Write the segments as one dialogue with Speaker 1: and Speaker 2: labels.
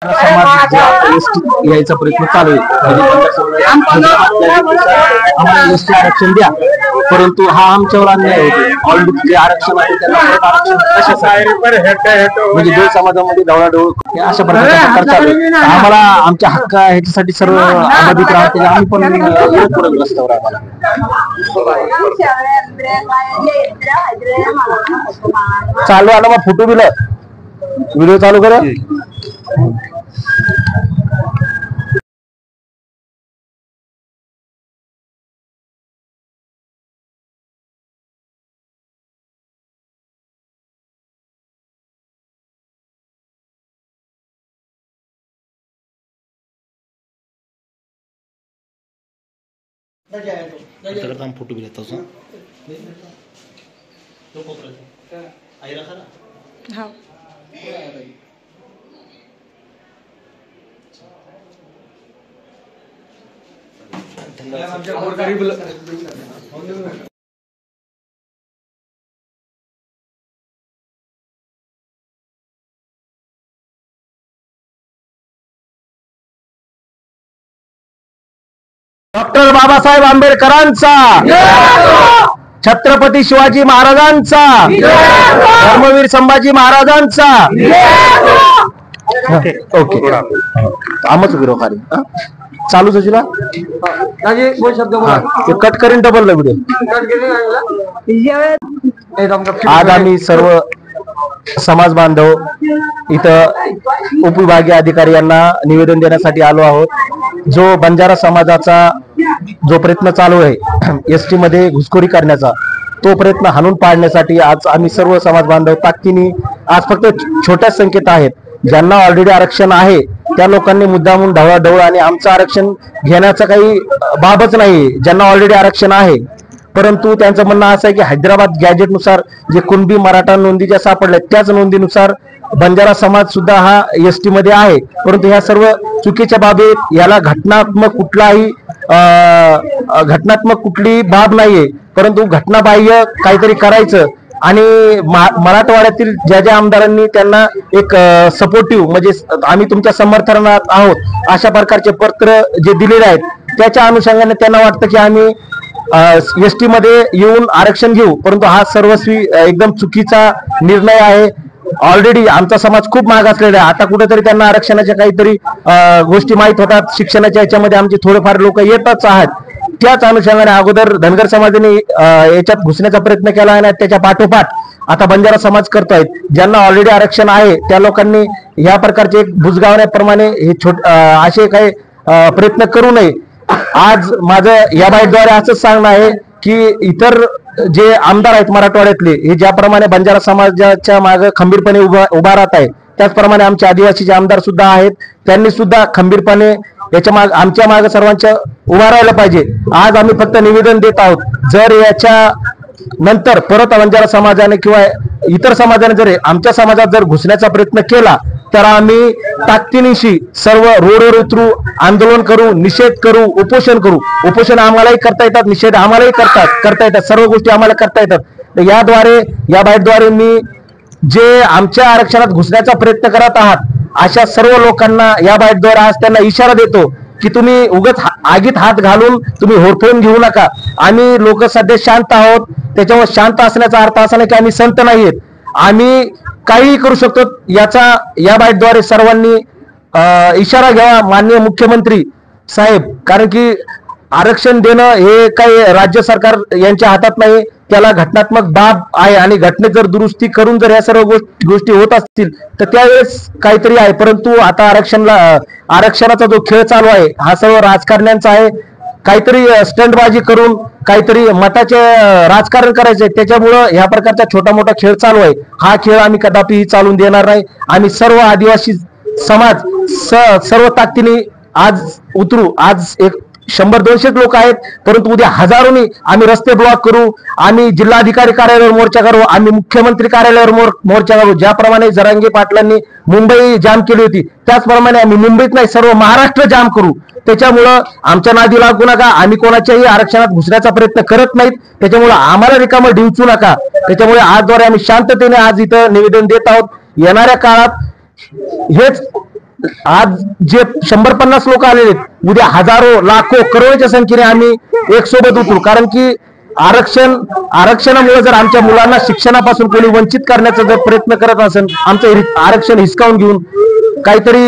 Speaker 1: समाज यायचा प्रयत्न चालू आहे. आम्हाला एसटी आरक्षण द्या, परंतु हा आमच्यावर अन्याय होतो. ऑलरेडी जे आरक्षण आहे त्याला आरक्षण कशासाठी, म्हणजे दोन समाजामध्ये ढवळाढवळ अशा प्रकारचा प्रकार चालू आहे. आम्हाला आमच्या हक्क ह्याच्यासाठी सर्व अबाधित राहते. आम्ही पण विरोध रस्त्यावर आम्हाला चालू आला. मग फोटो दिलं, व्हिडिओ चालू करा. फोटो भी लेता हूँ हाँ. डॉक्टर बाबासाहेब आंबेडकरांचा, छत्रपती शिवाजी महाराजांचा, धर्मवीर संभाजी महाराजांचा. ओके आमच विरो खाली चालू तुझीला कट करीन डबल व्हिडिओ. आज आम्ही सर्व समाज बांधव इथं उपविभागीय अधिकारी यांना निवेदन देण्यासाठी आलो आहोत. जो बंजारा समाजाचा जो प्रयत्न चालू आहे एसटी मध्ये घुसखोरी करण्याचा, तो प्रयत्न हाणून पाडण्यासाठी आज आम्ही सर्व समाज बांधव ताकदीने, आज फक्त छोट्या संख्येत आहेत ज्यांना ऑलरेडी आरक्षण आहे त्या लोकांनी मुद्दामून ढवळाढवळ आणि आमचं आरक्षण घेण्याचं काही बाबच नाही. ज्यांना ऑलरेडी आरक्षण आहे, परंतु त्यांचं म्हणणं असं आहे की हैदराबाद गॅजेटनुसार जे कुणबी मराठा नोंदी ज्या सापडल्या त्याच नोंदीनुसार बंजारा समाज सुद्धा हा एसटी मध्ये आहे. परंतु ह्या सर्व चुकीच्या बाबी, याला घटनात्मक कुठली बाब नाहीये, परंतु घटनाबाह्य काहीतरी करायचं आणि मराठवाड्यातील ज्या ज्या आमदारांनी त्यांना एक सपोर्टिव्ह, म्हणजे आम्ही तुमच्या समर्थनात आहोत अशा प्रकारचे पत्र जे दिलेले आहेत, त्याच्या अनुषंगाने त्यांना वाटतं की आम्ही एसटी मध्ये येऊन आरक्षण घेऊ. परंतु हा सर्वस्वी एकदम चुकीचा निर्णय आहे. ऑलरेडी आमचा समाज खूप मागासलेला आहे. आता कुठेतरी त्यांना आरक्षणाच्या काहीतरी गोष्टी माहीत होतात. शिक्षणाच्या याच्यामध्ये आमचे थोडेफार लोक येतच आहेत. त्याच अनुषंगाने अगोदर धनगर समाजाने याच्यात घुसण्याचा प्रयत्न केला आहे, त्याच्या पाठोपाठ आता बंजारा समाज करतोय. ज्यांना ऑलरेडी आरक्षण आहे त्या लोकांनी या प्रकारचे एक बुजगावण्याप्रमाणे हे असे काही प्रयत्न करू नये. आज माझं या बाईटद्वारे असंच सांगणं आहे की इतर जे आमदार आहेत मराठवाड्यातले, हे ज्याप्रमाणे बंजारा समाजाच्या मागे खंबीरपणे उभा राहत आहे, त्याचप्रमाणे आमचे आदिवासी आमदार सुद्धा आहेत, त्यांनी सुद्धा खंबीरपणे याच्या आमच्या मागे सर्वांच्या उभा राहायला पाहिजे. आज आम्ही फक्त निवेदन देत आहोत. जर याच्या नंतर परत बंजारा समाजाने किंवा इतर समाजाने जर आमच्या समाजात जर घुसण्याचा प्रयत्न केला तर आम्ही ताकदीनिशी सर्व रोडवर उतरू, आंदोलन करू, निषेध करू, उपोषण करू. उपोषण आम्हालाही करता येतात, निषेध आम्हालाही करता येतात, सर्व गोष्टी आम्हाला करता येतात. याद्वारे, या बाईटद्वारे मी जे आमच्या आरक्षणात घुसण्याचा प्रयत्न करत आहात अशा सर्व लोकांना या बाईटद्वारे आज त्यांना इशारा देतो की तुम्ही उगाच आगीत हात घालून तुम्ही होरफळून घेऊ नका. आम्ही लोक सध्या शांत आहोत. त्याच्यामुळे शांत असण्याचा अर्थ असा नाही की आम्ही संत नाहीयेत. आम्ही काही करू शकतो. याचा या बाईटद्वारे सर्वांनी इशारा घ्यावा माननीय मुख्यमंत्री साहेब, कारण की आरक्षण देणं हे काही राज्य सरकार यांच्या हातात नाही. त्याला घटनात्मक बाब आहे आणि घटनेत जर दुरुस्ती करून जर या सर्व गोष्टी होत असतील तर त्यावेळेस काहीतरी आहे. परंतु आता आरक्षणाचा जो खेळ चालू आहे हा सर्व राजकारण्यांचा आहे. काहीतरी स्टंटबाजी करून काहीतरी मताचे राजकारण करायचंय, त्याच्यामुळं ह्या प्रकारचा छोटा मोठा खेळ चालू आहे. हा खेळ आम्ही कदापि चालून देणार नाही. आम्ही सर्व आदिवासी समाज सर्व ताकदीने आज उतरू. आज 100-200 लोक आहेत, परंतु उद्या हजारोनी आम्ही रस्ते ब्लॉक करू, आम्ही जिल्हाधिकारी कार्यालयावर मोर्चा करू, आम्ही मुख्यमंत्री कार्यालयावर मोर्चा करू. ज्याप्रमाणे जरांगे पाटलांनी मुंबई जाम केली होती त्याचप्रमाणे आम्ही मुंबईत नाही सर्व महाराष्ट्र जाम करू. त्याच्यामुळं आमच्या नादी लागू नका. आम्ही कोणाच्याही आरक्षणात घुसण्याचा प्रयत्न करत नाहीत. त्याच्यामुळे आम्हाला रिकामं डिवचू नका. त्याच्यामुळे आजद्वारे आम्ही शांततेने आज इथं निवेदन देत आहोत. येणाऱ्या काळात हेच आज जे 150 लोक आलेले आहेत, उद्या हजारो लाखो करोडच्या संख्येने आम्ही एक सोबत उतरू. कारण की आरक्षणामुळे जर आमच्या मुलांना शिक्षणापासून कोणी वंचित करण्याचा जर प्रयत्न करत असेल, आमचं आरक्षण हिसकावून घेऊन काहीतरी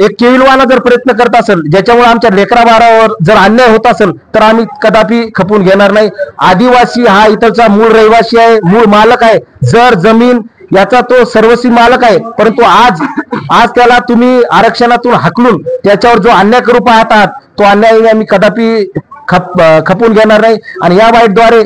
Speaker 1: एक केविलवाना जर प्रयत्न करत असेल, ज्याच्यामुळे आमच्या लेकरा बाळावर जर अन्याय होत असेल, तर आम्ही कदापि खपून घेणार नाही. आदिवासी हा इथलचा मूळ रहिवासी आहे, मूळ मालक आहे. जर जमीन याचा तो सर्वस्वी मालक आहे, परंतु आज त्याला तुम्ही आरक्षणातून हाकलून त्याच्यावर जो अन्याय करू पाहत आहात, तो अन्याय आम्ही कदापि खपून घेणार नाही. आणि या बाईटद्वारे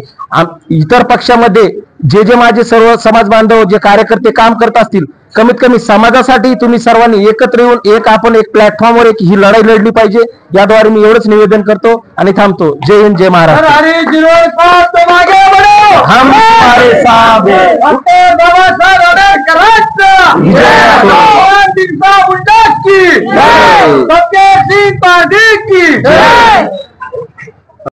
Speaker 1: इतर पक्षामध्ये जे माझे सर्व समाज बांधव जे कार्यकर्ते काम करत असतील, कमीत कमी समाजासाठी तुम्ही सर्वांनी एकत्र येऊन आपण एक प्लॅटफॉर्मवर ही लढाई लढली पाहिजे. याद्वारे मी एवढंच निवेदन करतो आणि थांबतो. जय हिंद, जय महाराष्ट्र. हम तुम्हारे साथ हैं.
Speaker 2: बिरसा मुंडा की जय. सत्यशील पांडे की जय.